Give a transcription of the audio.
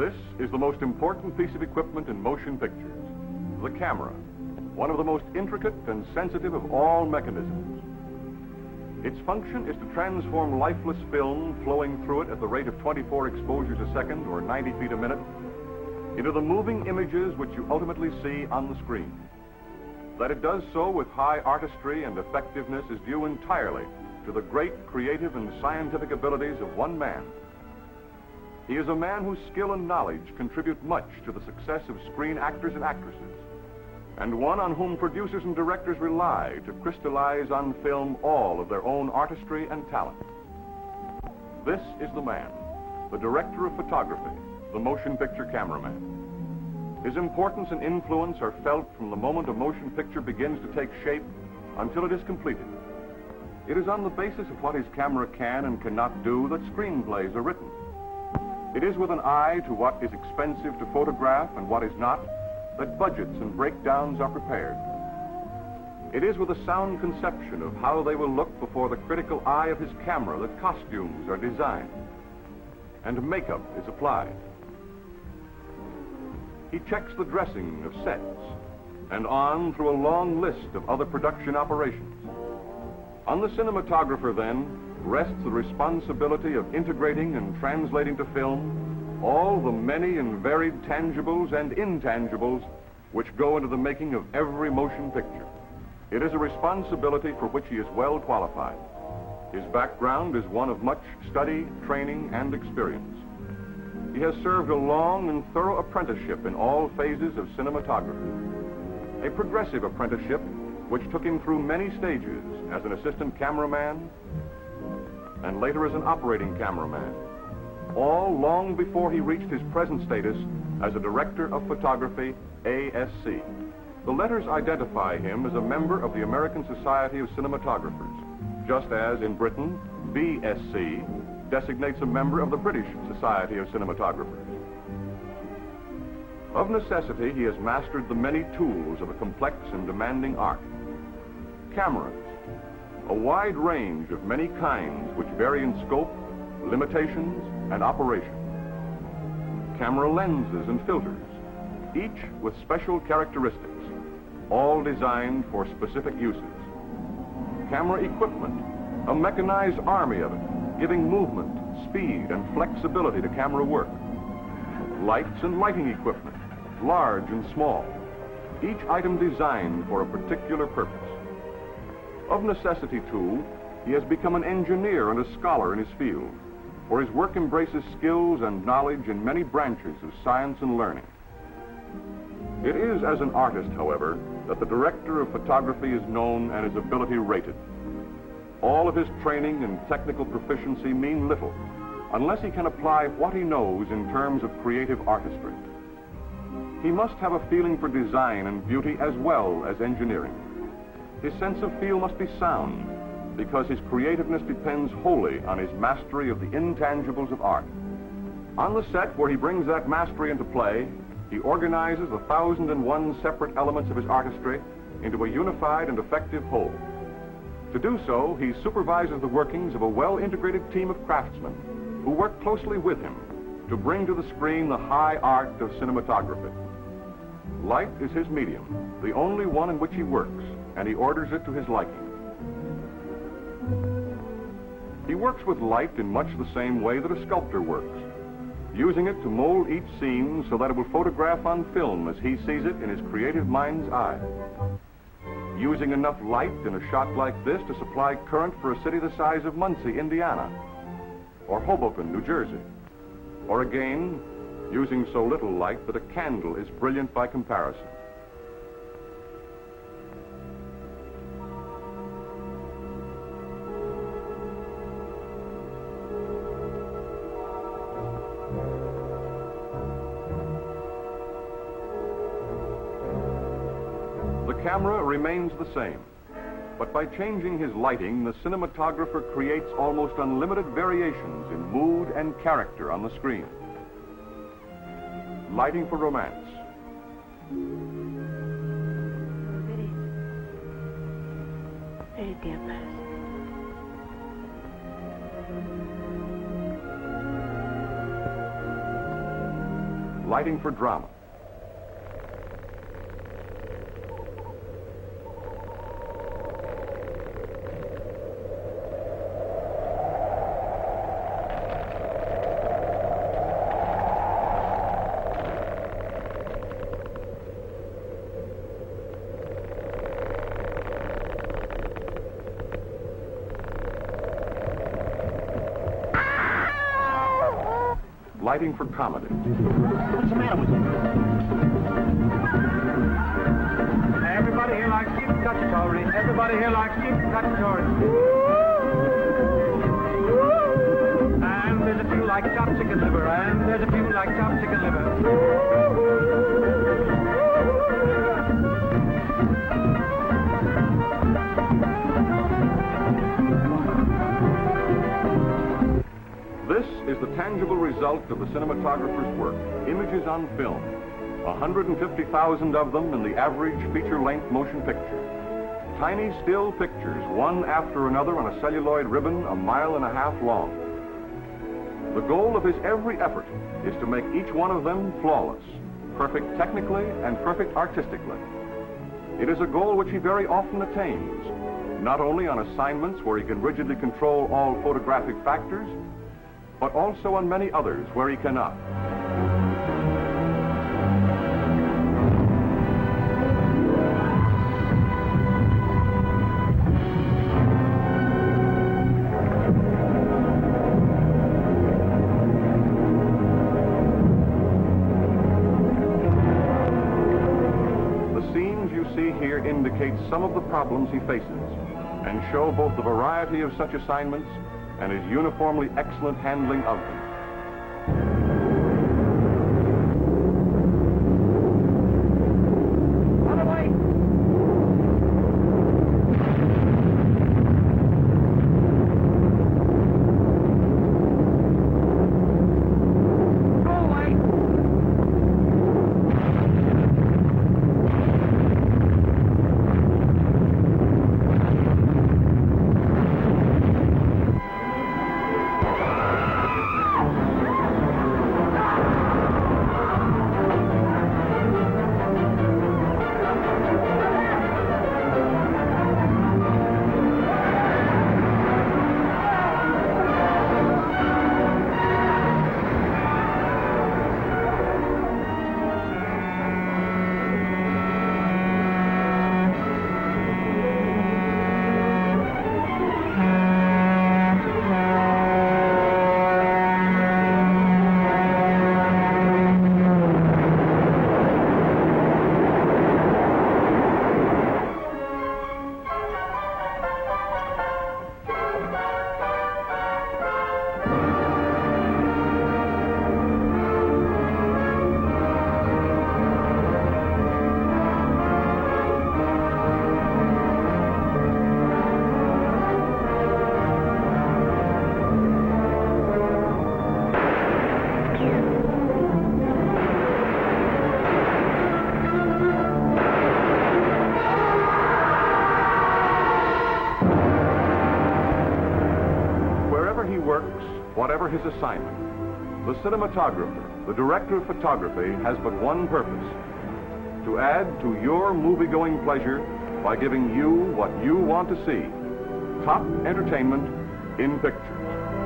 This is the most important piece of equipment in motion pictures, the camera, one of the most intricate and sensitive of all mechanisms. Its function is to transform lifeless film flowing through it at the rate of 24 exposures a second or 90 feet a minute into the moving images which you ultimately see on the screen. That it does so with high artistry and effectiveness is due entirely to the great creative and scientific abilities of one man. He is a man whose skill and knowledge contribute much to the success of screen actors and actresses, and one on whom producers and directors rely to crystallize on film all of their own artistry and talent. This is the man, the director of photography, the motion picture cameraman. His importance and influence are felt from the moment a motion picture begins to take shape until it is completed. It is on the basis of what his camera can and cannot do that screenplays are written. It is with an eye to what is expensive to photograph and what is not that budgets and breakdowns are prepared. It is with a sound conception of how they will look before the critical eye of his camera that costumes are designed and makeup is applied. He checks the dressing of sets and on through a long list of other production operations. On the cinematographer, then, rests the responsibility of integrating and translating to film all the many and varied tangibles and intangibles which go into the making of every motion picture. It is a responsibility for which he is well qualified. His background is one of much study, training, and experience. He has served a long and thorough apprenticeship in all phases of cinematography. A progressive apprenticeship which took him through many stages as an assistant cameraman and later as an operating cameraman, all long before he reached his present status as a director of photography, ASC. The letters identify him as a member of the American Society of Cinematographers, just as in Britain, BSc designates a member of the British Society of Cinematographers. Of necessity, he has mastered the many tools of a complex and demanding art. Cameras, a wide range of many kinds which vary in scope, limitations, and operation. Camera lenses and filters, each with special characteristics, all designed for specific uses. Camera equipment, a mechanized army of it, giving movement, speed, and flexibility to camera work. Lights and lighting equipment, large and small, each item designed for a particular purpose. Of necessity, too, he has become an engineer and a scholar in his field, for his work embraces skills and knowledge in many branches of science and learning. It is as an artist, however, that the director of photography is known and his ability rated. All of his training and technical proficiency mean little unless he can apply what he knows in terms of creative artistry. He must have a feeling for design and beauty as well as engineering. His sense of feel must be sound, because his creativeness depends wholly on his mastery of the intangibles of art. On the set where he brings that mastery into play, he organizes 1,001 separate elements of his artistry into a unified and effective whole. To do so, he supervises the workings of a well-integrated team of craftsmen who work closely with him to bring to the screen the high art of cinematography. Light is his medium, the only one in which he works, and he orders it to his liking. He works with light in much the same way that a sculptor works, using it to mold each scene so that it will photograph on film as he sees it in his creative mind's eye. Using enough light in a shot like this to supply current for a city the size of Muncie, Indiana, or Hoboken, New Jersey. Or again, using so little light that a candle is brilliant by comparison. The camera remains the same, but by changing his lighting, the cinematographer creates almost unlimited variations in mood and character on the screen. Lighting for romance. Very dear person. lighting for drama. Lighting for comedy. What's the matter with you? Everybody here likes cheap cacciatore. Everybody here likes cheap cacciatore. And there's a few like chopped chicken liver. And there's a few like chopped chicken liver. This is the tangible result of the cinematographer's work, images on film, 150,000 of them in the average feature-length motion picture. Tiny still pictures, one after another on a celluloid ribbon 1.5 miles long. The goal of his every effort is to make each one of them flawless, perfect technically and perfect artistically. It is a goal which he very often attains, not only on assignments where he can rigidly control all photographic factors, but also on many others where he cannot. The scenes you see here indicate some of the problems he faces and show both the variety of such assignments and his uniformly excellent handling of them. Whatever his assignment, the cinematographer, the director of photography, has but one purpose: to add to your movie-going pleasure by giving you what you want to see: top entertainment in pictures.